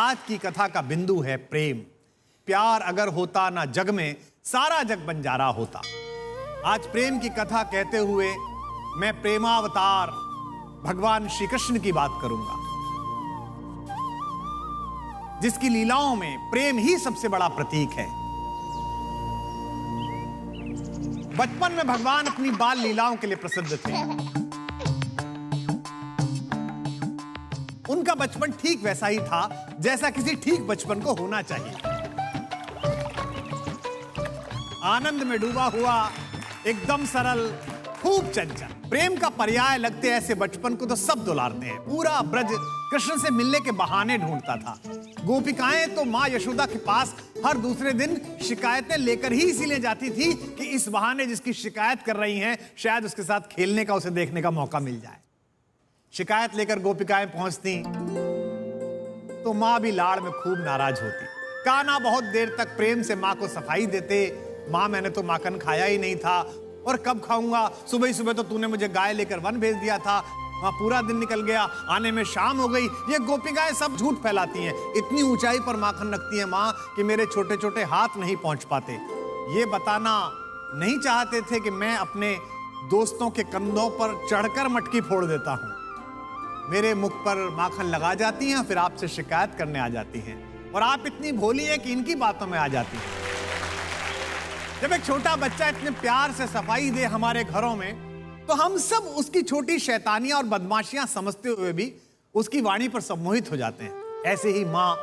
आज की कथा का बिंदु है प्रेम। प्यार अगर होता ना जग में, सारा जग बंजारा होता। आज प्रेम की कथा कहते हुए मैं प्रेमावतार भगवान श्री कृष्ण की बात करूंगा, जिसकी लीलाओं में प्रेम ही सबसे बड़ा प्रतीक है। बचपन में भगवान अपनी बाल लीलाओं के लिए प्रसिद्ध थे। उनका बचपन ठीक वैसा ही था जैसा किसी ठीक बचपन को होना चाहिए। आनंद में डूबा हुआ, एकदम सरल, खूब चंचल। प्रेम का पर्याय लगते ऐसे बचपन को तो सब दुलारते हैं। पूरा ब्रज कृष्ण से मिलने के बहाने ढूंढता था। गोपिकाएं तो मां यशोदा के पास हर दूसरे दिन शिकायतें लेकर ही इसीलिए जाती थी कि इस बहाने जिसकी शिकायत कर रही हैं शायद उसके साथ खेलने का, उसे देखने का मौका मिल जाए। शिकायत लेकर गोपिकाएं पहुंचती तो मां भी लाड़ में खूब नाराज होती। कान्हा बहुत देर तक प्रेम से मां को सफाई देते। मां, मैंने तो माखन खाया ही नहीं था और कब खाऊंगा? सुबह ही सुबह तो तूने मुझे गाय लेकर वन भेज दिया था, वहां पूरा दिन निकल गया, आने में शाम हो गई। ये गोपिकाएं सब झूठ फैलाती हैं। इतनी ऊंचाई पर माखन रखती है मां कि मेरे छोटे छोटे हाथ नहीं पहुंच पाते। ये बताना नहीं चाहते थे कि मैं अपने दोस्तों के कंधों पर चढ़कर मटकी फोड़ देता हूं। मेरे मुख पर माखन लगा जाती हैं, फिर आपसे शिकायत करने आ जाती हैं, और आप इतनी भोली हैं कि इनकी बातों में आ जाती हैं। जब एक छोटा बच्चा इतने प्यार से सफाई दे हमारे घरों में, तो हम सब उसकी छोटी शैतानियां और बदमाशियां समझते हुए भी उसकी वाणी पर सम्मोहित हो जाते हैं। ऐसे ही मां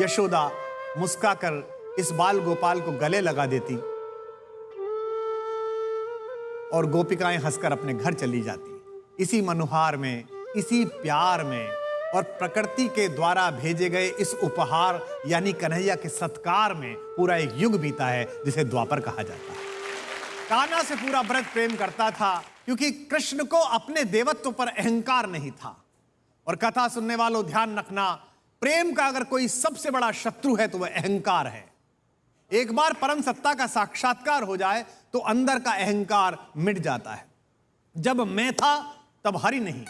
यशोदा मुस्काकर इस बाल गोपाल को गले लगा देती और गोपिकाएं हंसकर अपने घर चली जाती। इसी मनोहार में, इसी प्यार में और प्रकृति के द्वारा भेजे गए इस उपहार यानी कन्हैया के सत्कार में पूरा एक युग बीता है, जिसे द्वापर कहा जाता है। कान्हा से पूरा ब्रज प्रेम करता था क्योंकि कृष्ण को अपने देवत्व पर अहंकार नहीं था। और कथा सुनने वालों ध्यान रखना, प्रेम का अगर कोई सबसे बड़ा शत्रु है तो वह अहंकार है। एक बार परम सत्ता का साक्षात्कार हो जाए तो अंदर का अहंकार मिट जाता है। जब मैं था तब हरि नहीं,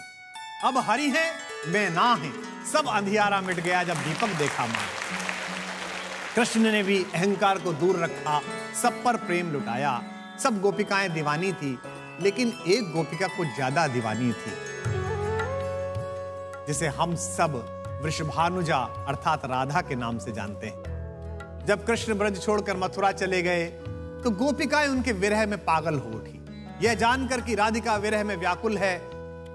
अब हरि है मैं ना है, सब अंधियारा मिट गया जब दीपक देखा मां। कृष्ण ने भी अहंकार को दूर रखा, सब पर प्रेम लुटाया। सब गोपिकाएं दीवानी थी, लेकिन एक गोपिका कुछ ज्यादा दीवानी थी, जिसे हम सब वृषभानुजा अर्थात राधा के नाम से जानते हैं। जब कृष्ण ब्रज छोड़कर मथुरा चले गए तो गोपिकाएं उनके विरह में पागल हो उठी। यह जानकर कि राधिका विरह में व्याकुल है,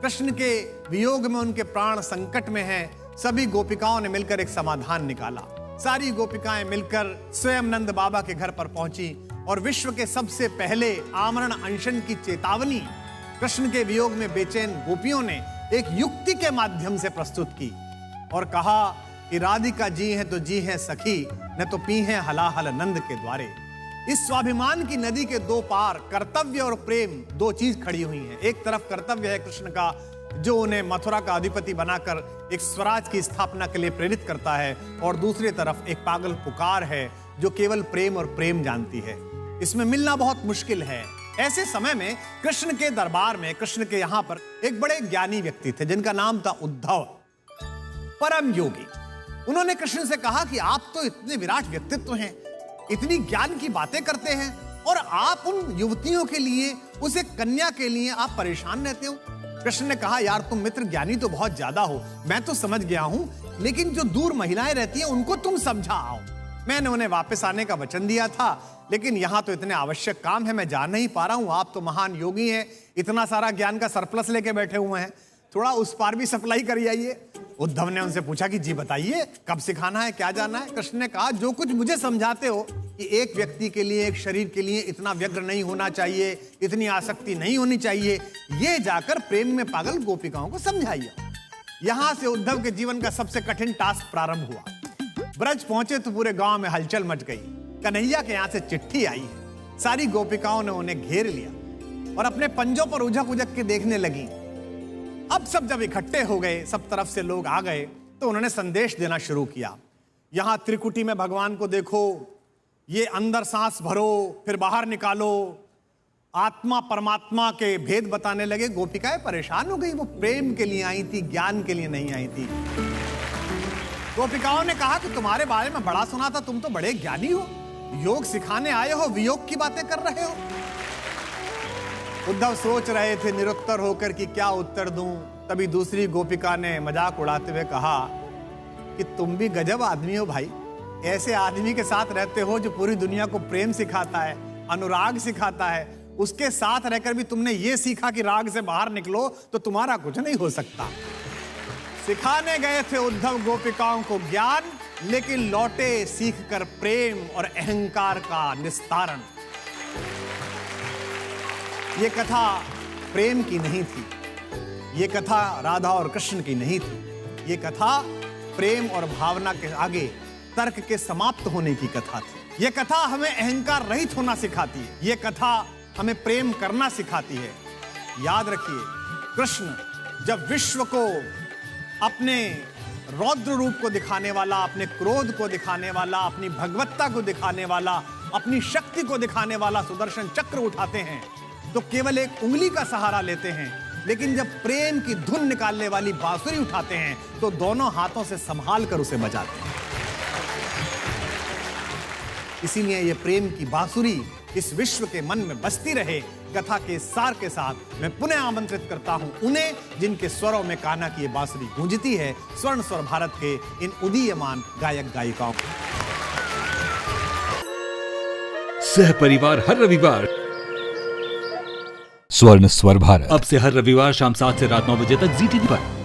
कृष्ण के वियोग में उनके प्राण संकट में हैं, सभी गोपिकाओं ने मिलकर एक समाधान निकाला। सारी गोपिकाएं मिलकर स्वयं नंद बाबा के घर पर पहुंची और विश्व के सबसे पहले आमरण अनशन की चेतावनी कृष्ण के वियोग में बेचैन गोपियों ने एक युक्ति के माध्यम से प्रस्तुत की और कहा कि राधिका जी हैं तो जी हैं सखी, न तो पी हैं हलाहल नंद के द्वारे। इस स्वाभिमान की नदी के दो पार कर्तव्य और प्रेम, दो चीज खड़ी हुई हैं। एक तरफ कर्तव्य है कृष्ण का, जो उन्हें मथुरा का अधिपति बनाकर एक स्वराज की स्थापना के लिए प्रेरित करता है, और दूसरी तरफ एक पागल पुकार है जो केवल प्रेम और प्रेम जानती है। इसमें मिलना बहुत मुश्किल है। ऐसे समय में कृष्ण के दरबार में, कृष्ण के यहां पर एक बड़े ज्ञानी व्यक्ति थे जिनका नाम था उद्धव, परम योगी। उन्होंने कृष्ण से कहा कि आप तो इतने विराट व्यक्तित्व हैं, इतनी ज्ञान की बातें करते हैं, और आप उन युवतियों के लिए, उस एक कन्या के लिए आप परेशान रहते हो। कृष्ण ने कहा, यार तुम मित्र ज्ञानी तो बहुत ज्यादा हो, मैं तो समझ गया हूं, लेकिन जो दूर महिलाएं रहती हैं उनको तुम समझाओ। मैंने उन्हें वापस आने का वचन दिया था, लेकिन यहां तो इतने आवश्यक काम है, मैं जा नहीं पा रहा हूं। आप तो महान योगी हैं, इतना सारा ज्ञान का सरप्लस लेके बैठे हुए हैं, थोड़ा उस पार भी सप्लाई कर आइए। उद्धव ने उनसे पूछा कि जी बताइए, कब सिखाना है, क्या जाना है? कृष्ण ने कहा, जो कुछ मुझे समझाते हो कि एक व्यक्ति के लिए, एक शरीर के लिए इतना व्यग्र नहीं होना चाहिए, इतनी आसक्ति नहीं होनी चाहिए, ये जाकर प्रेम में पागल गोपिकाओं को समझाइए। यहां से उद्धव के जीवन का सबसे कठिन टास्क प्रारंभ हुआ। ब्रज पहुंचे तो पूरे गांव में हलचल मच गई। कन्हैया के यहां से चिट्ठी आई है। सारी गोपिकाओं ने उन्हें घेर लिया और अपने पंजों पर उझक उझक के देखने लगी। अब सब जब इकट्ठे हो गए, सब तरफ से लोग आ गए, तो उन्होंने संदेश देना शुरू किया। यहां त्रिकुटी में भगवान को देखो, ये अंदर सांस भरो फिर बाहर निकालो, आत्मा परमात्मा के भेद बताने लगे। गोपिकाएं परेशान हो गई, वो प्रेम के लिए आई थी, ज्ञान के लिए नहीं आई थी। गोपिकाओं ने कहा कि तुम्हारे बारे में बड़ा सुना था, तुम तो बड़े ज्ञानी हो, योग सिखाने आए हो, वियोग की बातें कर रहे हो। उद्धव सोच रहे थे निरुत्तर होकर कि क्या उत्तर दूं। तभी दूसरी गोपिका ने मजाक उड़ाते हुए कहा कि तुम भी गजब आदमी हो भाई, ऐसे आदमी के साथ रहते हो जो पूरी दुनिया को प्रेम सिखाता है, अनुराग सिखाता है, उसके साथ रहकर भी तुमने ये सीखा कि राग से बाहर निकलो तो तुम्हारा कुछ नहीं हो सकता। सिखाने गए थे उद्धव गोपिकाओं को ज्ञान, लेकिन लौटे सीखकर प्रेम और अहंकार का निस्तारण। ये कथा प्रेम की नहीं थी, ये कथा राधा और कृष्ण की नहीं थी, ये कथा प्रेम और भावना के आगे तर्क के समाप्त होने की कथा थी। ये कथा हमें अहंकार रहित होना सिखाती है, ये कथा हमें प्रेम करना सिखाती है। याद रखिए, कृष्ण जब विश्व को अपने रौद्र रूप को दिखाने वाला, अपने क्रोध को दिखाने वाला, अपनी भगवत्ता को दिखाने वाला, अपनी शक्ति को दिखाने वाला सुदर्शन चक्र उठाते हैं तो केवल एक उंगली का सहारा लेते हैं, लेकिन जब प्रेम की धुन निकालने वाली बांसुरी उठाते हैं तो दोनों हाथों से संभाल कर उसे बजाते हैं। इसीलिए ये प्रेम की बांसुरी इस विश्व के मन में बजती रहे। कथा के सार के साथ मैं पुनः आमंत्रित करता हूं उन्हें जिनके स्वरों में कान्हा की ये बांसुरी गूंजती है, स्वर्ण स्वर भारत के इन उदीयमान गायक गायिकाओं। सह परिवार हर रविवार स्वर्ण स्वर भारत अब से हर रविवार शाम 7 से रात 9 बजे तक ZTV पर।